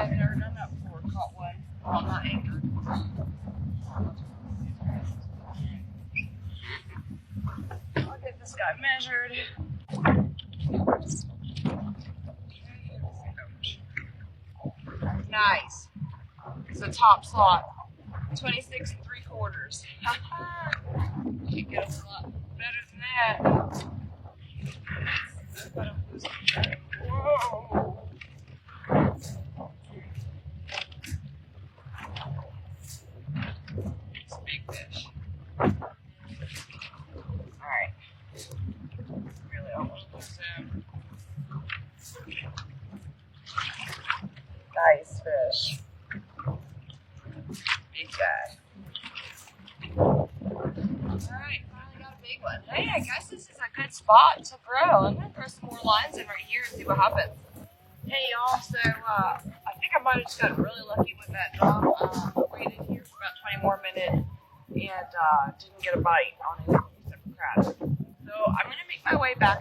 I've never done that before. Caught one. Well, I'm not anchored. I'll get this guy measured. Nice. It's a top slot. 26 3/4. You get a lot better than that. Whoa. It's a big fish. Alright. Really almost lose him. Nice fish. Big guy. Alright, finally got a big one. Hey, I guess this is a good spot to throw. I'm gonna throw some more lines in right here and see what happens. Hey y'all, so I think I might have just got really lucky with that drop. I waited here for about 20 more minutes and didn't get a bite on any except for crabs. So I'm gonna make my way back